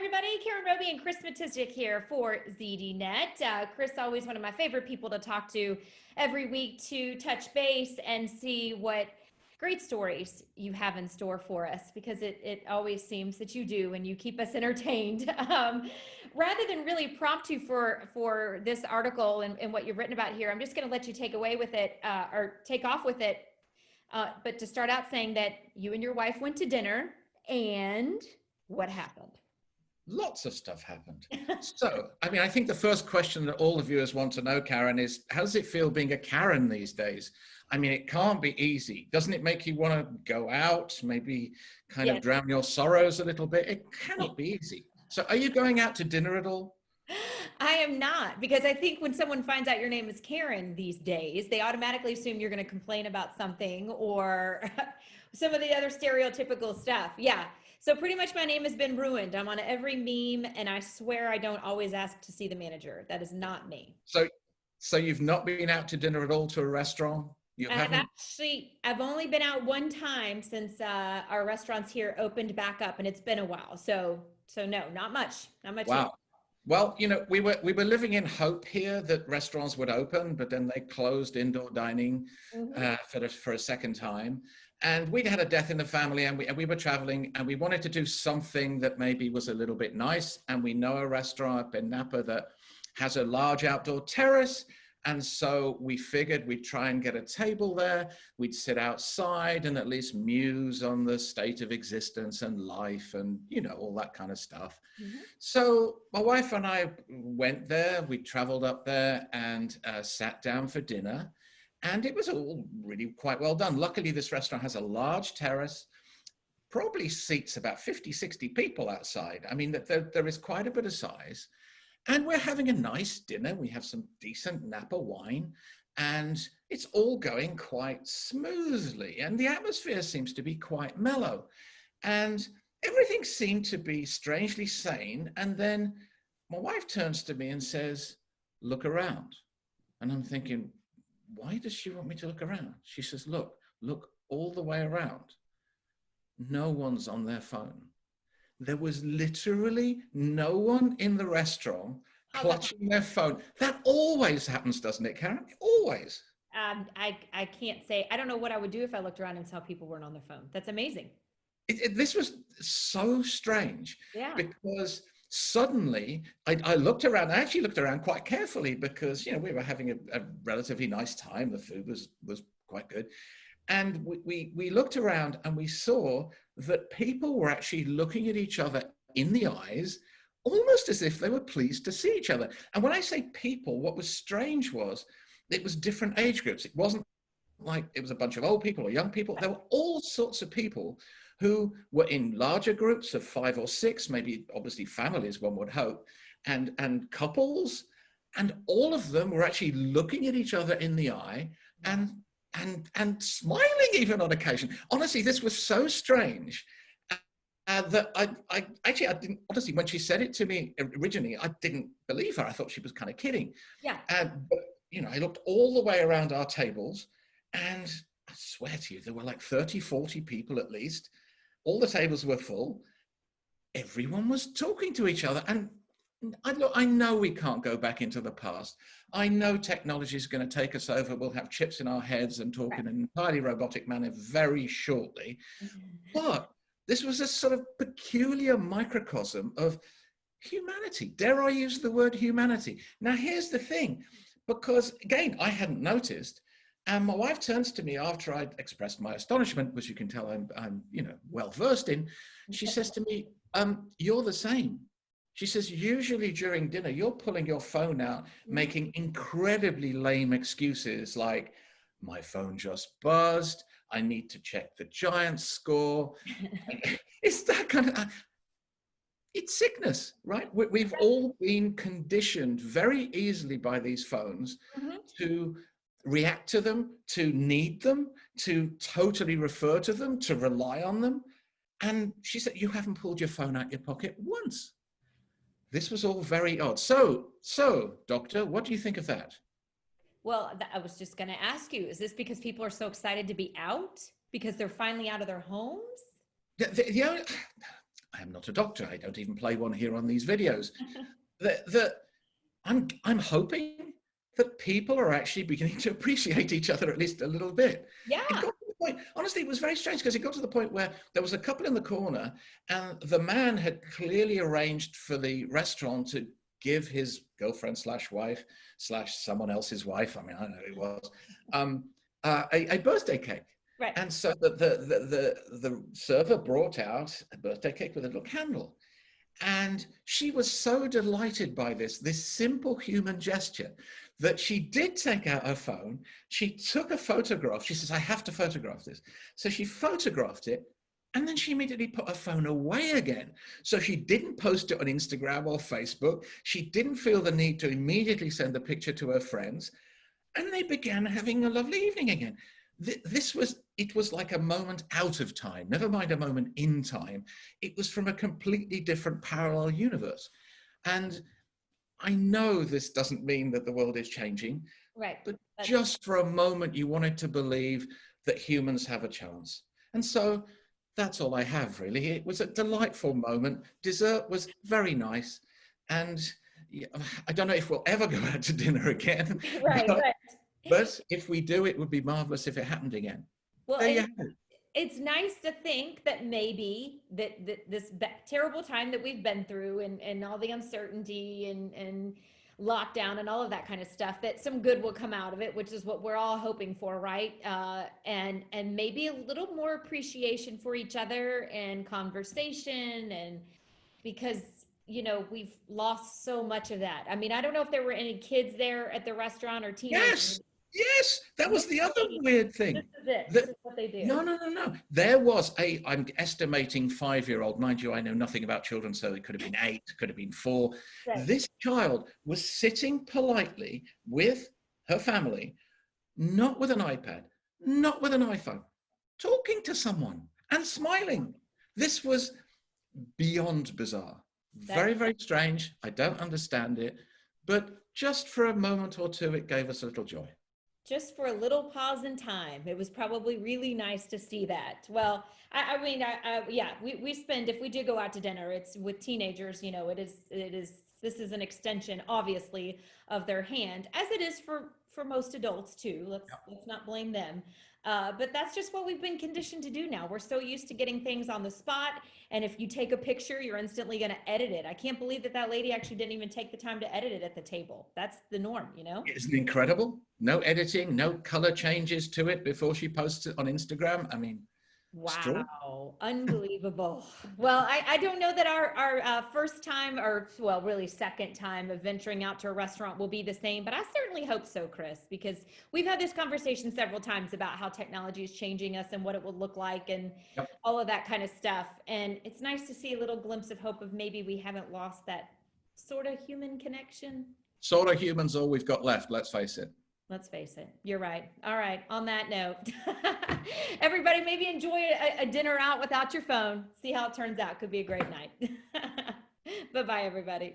everybody. Karen Roby and Chris Matistic here for ZDNet. Chris, always one of my favorite people to talk to every week to touch base and see what great stories you have in store for us, because it always seems that you do, and you keep us entertained. Rather than really prompt you for this article and what you've written about here, I'm just going to let you take away with it or take off with it. But to start out saying that you and your wife went to dinner, and what happened? Lots of stuff happened. So, I think the first question that all the viewers want to know, Karen, is how does it feel being a Karen these days? It can't be easy. Doesn't it make you want to go out, maybe kind of drown your sorrows a little bit? It cannot be easy. So are you going out to dinner at all? I am not, because I think when someone finds out your name is Karen these days, they automatically assume you're going to complain about something or some of the other stereotypical stuff. Yeah. So pretty much my name has been ruined. I'm on every meme, and I swear I don't always ask to see the manager. That is not me. So you've not been out to dinner at all, to a restaurant? You haven't? I've only been out one time since our restaurants here opened back up, and it's been a while. So no, not much. Wow. Well, we were living in hope here that restaurants would open, but then they closed indoor dining for a second time. And we'd had a death in the family, and we were traveling, and we wanted to do something that maybe was a little bit nice. And we know a restaurant up in Napa that has a large outdoor terrace. And so we figured we'd try and get a table there. We'd sit outside and at least muse on the state of existence and life and, all that kind of stuff. Mm-hmm. So my wife and I went there. We traveled up there and sat down for dinner. And it was all really quite well done. Luckily, this restaurant has a large terrace, probably seats about 50, 60 people outside. There is quite a bit of size. And we're having a nice dinner. We have some decent Napa wine, and it's all going quite smoothly. And the atmosphere seems to be quite mellow. And everything seemed to be strangely sane. And then my wife turns to me and says, "Look around." And I'm thinking, why does she want me to look around? She says, look all the way around. No one's on their phone. There was literally no one in the restaurant clutching their phone. That always happens, doesn't it, Karen? Always. I can't say. I don't know what I would do if I looked around and saw people weren't on their phone. That's amazing. This was so strange. Yeah. Because suddenly I looked around. I actually looked around quite carefully because, we were having a relatively nice time. The food was quite good. And we looked around and we saw that people were actually looking at each other in the eyes, almost as if they were pleased to see each other. And when I say people, what was strange was it was different age groups. It wasn't like it was a bunch of old people or young people. There were all sorts of people who were in larger groups of 5 or 6, maybe obviously families, one would hope, and couples. And all of them were actually looking at each other in the eye and smiling even on occasion. Honestly, this was so strange that I didn't, honestly, when she said it to me originally, I didn't believe her. I thought she was kind of kidding. Yeah. But, I looked all the way around our tables, and I swear to you, there were like 30, 40 people at least. All the tables were full. Everyone was talking to each other. And I know we can't go back into the past. I know technology is going to take us over. We'll have chips in our heads and talk in an entirely robotic manner very shortly. But this was a sort of peculiar microcosm of humanity. Dare I use the word humanity? Now, here's the thing, because again, I hadn't noticed. And my wife turns to me after I'd expressed my astonishment, which you can tell I'm well versed in. She says to me, "You're the same." She says, "Usually during dinner, you're pulling your phone out, making incredibly lame excuses like, my phone just buzzed. I need to check the Giants score." It's that kind of, it's sickness, right? We've all been conditioned very easily by these phones to react to them, to need them, to totally refer to them, to rely on them. And she said, "You haven't pulled your phone out your pocket once." This was all very odd. So, doctor, what do you think of that? Well, I was just going to ask you, is this because people are so excited to be out because they're finally out of their homes? I am not a doctor. I don't even play one here on these videos. That I'm hoping that people are actually beginning to appreciate each other at least a little bit. It Yeah. got to the point, honestly, it was very strange because it got to the point where there was a couple in the corner and the man had clearly arranged for the restaurant to give his girlfriend slash wife slash someone else's wife, I mean, I don't know who it was, a birthday cake. Right. And so the server brought out a birthday cake with a little candle. And she was so delighted by this simple human gesture that she did take out her phone. She took a photograph. She says, I have to photograph this. So she photographed it. And then she immediately put her phone away again. So she didn't post it on Instagram or Facebook. She didn't feel the need to immediately send the picture to her friends. And they began having a lovely evening again. It was like a moment out of time, never mind a moment in time. It was from a completely different parallel universe. And I know this doesn't mean that the world is changing, Right. but just for a moment, you wanted to believe that humans have a chance. And so that's all I have, really. It was a delightful moment. Dessert was very nice. And I don't know if we'll ever go out to dinner again, Right. but Right. but if we do, it would be marvelous if it happened again. Well, There you and have it. it's nice to think that maybe that this terrible time that we've been through and all the uncertainty and lockdown and all of that kind of stuff, that some good will come out of it, which is what we're all hoping for, right? And maybe a little more appreciation for each other and conversation, and because we've lost so much of that. I mean, I don't know if there were any kids there at the restaurant or teenagers. Yes, yes, that was the other weird This thing. is it. This That is what they do. no, no, no, no. There was I'm estimating 5-year-old. Mind you, I know nothing about children, so it could have been 8, could have been 4. Right. This child was sitting politely with her family, not with an iPad, not with an iPhone, talking to someone and smiling. This was beyond bizarre. That Very, very strange. I don't understand it. But just for a moment or two, it gave us a little joy. just for a little pause in time. It was probably really nice to see that. Well, I mean, yeah, we spend, if we do go out to dinner, it's with teenagers, this is an extension, obviously, of their hand, as it is for most adults too. Let's not blame them. But that's just what we've been conditioned to do now. We're so used to getting things on the spot. And if you take a picture, you're instantly going to edit it. I can't believe that lady actually didn't even take the time to edit it at the table. That's the norm, Isn't it incredible? No editing, no color changes to it before she posts it on Instagram. I mean, straw. Wow, unbelievable. Well, I don't know that our first time, or well, really second time of venturing out to a restaurant will be the same, but I certainly hope so, Chris, because we've had this conversation several times about how technology is changing us and what it will look like and Yep. all of that kind of stuff. And it's nice to see a little glimpse of hope of maybe we haven't lost that sort of human connection. Sort of humans all we've got left, let's face it. Let's face it. You're right. All right. On that note, everybody, maybe enjoy a dinner out without your phone. See how it turns out. Could be a great night. Bye-bye, everybody.